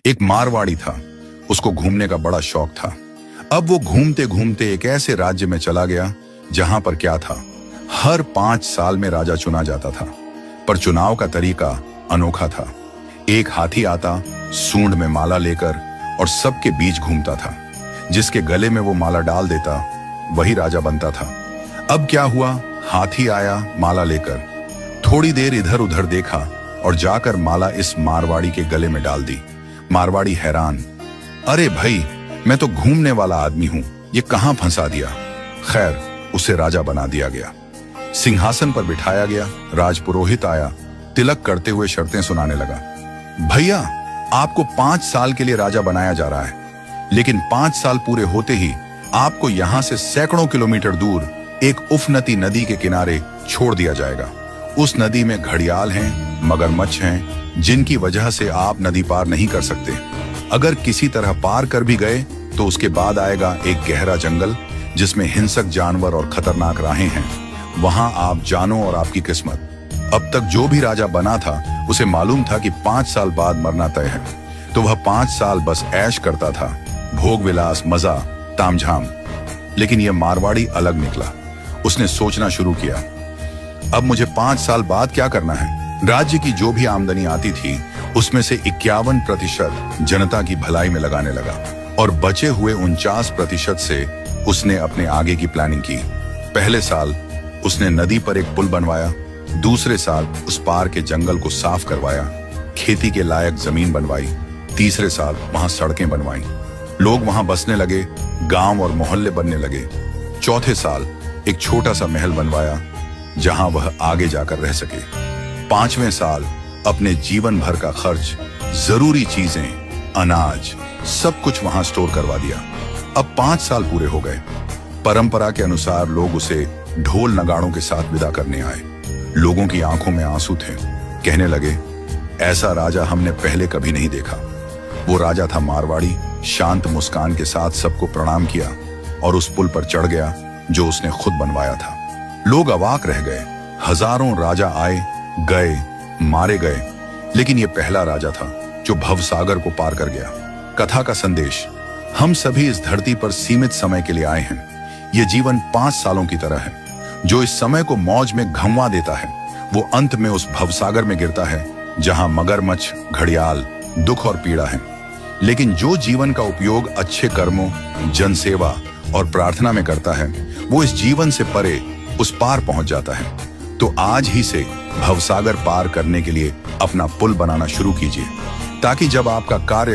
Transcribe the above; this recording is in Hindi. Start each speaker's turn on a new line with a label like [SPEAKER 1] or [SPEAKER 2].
[SPEAKER 1] एक मारवाड़ी था, उसको घूमने का बड़ा शौक था। अब वो घूमते घूमते एक ऐसे राज्य में चला गया जहां पर क्या था, हर 5 साल में राजा चुना जाता था, पर चुनाव का तरीका अनोखा था। एक हाथी आता, सूंड में माला लेकर, और सबके बीच घूमता था। जिसके गले में वो माला डाल देता वही राजा बनता था। अब क्या हुआ, हाथी आया माला लेकर, थोड़ी देर इधर उधर देखा और जाकर माला इस मारवाड़ी के गले में डाल दी। मारवाड़ी हैरान, अरे भाई, मैं तो घूमने वाला आदमी हूं, ये कहां फंसा दिया। खैर, उसे राजा बना दिया गया, सिंहासन पर बिठाया गया। राजपुरोहित आया, तिलक करते हुए शर्तें सुनाने लगा। भैया, आपको 5 साल के लिए राजा बनाया जा रहा है, लेकिन 5 साल पूरे होते ही आपको यहां से सैकड़ों किलोमीटर दूर एक उफनती नदी के किनारे छोड़ दिया जाएगा। उस नदी में घड़ियाल हैं, मगरमच्छ हैं, जिनकी वजह से आप नदी पार नहीं कर सकते। अगर किसी तरह पार कर भी गए तो उसके बाद आएगा एक गहरा जंगल जिसमें हिंसक जानवर और खतरनाक राहें हैं। वहां आप जानो और आपकी किस्मत। अब तक जो भी राजा बना था उसे मालूम था कि 5 साल बाद मरना तय है, तो वह 5 साल बस ऐश करता था, भोग विलास, मजा, तामझाम। लेकिन यह मारवाड़ी अलग निकला। उसने सोचना शुरू किया, अब मुझे 5 साल बाद क्या करना है। राज्य की जो भी आमदनी आती थी उसमें से 51% जनता की भलाई में लगाने लगा, और बचे हुए 49% से उसने अपने आगे की प्लानिंग की। पहले साल उसने नदी पर एक पुल बनवाया, दूसरे साल उस पार के जंगल को साफ करवाया, खेती के लायक जमीन बनवाई, तीसरे साल वहां सड़कें बनवाई, लोग वहां बसने लगे, गांव और मोहल्ले बनने लगे। चौथे साल एक छोटा सा महल बनवाया जहां वह आगे जाकर रह सके। 5वें साल अपने जीवन भर का खर्च, जरूरी चीजें, अनाज, सब कुछ वहां स्टोर करवा दिया। अब 5 साल पूरे हो गए। परंपरा के अनुसार लोग उसे ढोल नगाड़ों के साथ विदा करने आए। लोगों की आंखों में आंसू थे। कहने लगे, ऐसा राजा हमने पहले कभी नहीं देखा। वो राजा था मारवाड़ी, शांत मुस्कान के साथ सबको प्रणाम किया और उस पुल पर चढ़ गया जो उसने खुद बनवाया था। लोग अवाक रह गए। हजारों राजा आए गए, मारे गए, लेकिन ये पहला राजा था जो भवसागर को पार कर गया। कथा का संदेश, हम सभी इस धरती पर सीमित समय के लिए आए हैं। ये जीवन 5 सालों की तरह है। जो इस समय को मौज में घंवा देता है वो अंत में उस भवसागर में गिरता है जहां मगरमच्छ, घड़ियाल, दुख और पीड़ा है। लेकिन जो जीवन का उपयोग अच्छे कर्मों, जनसेवा और प्रार्थना में करता है वो इस जीवन से परे उस पार पहुंच जाता है। तो आज ही से भवसागर पार करने के लिए अपना पुल बनाना शुरू कीजिए, ताकि जब आपका कार्य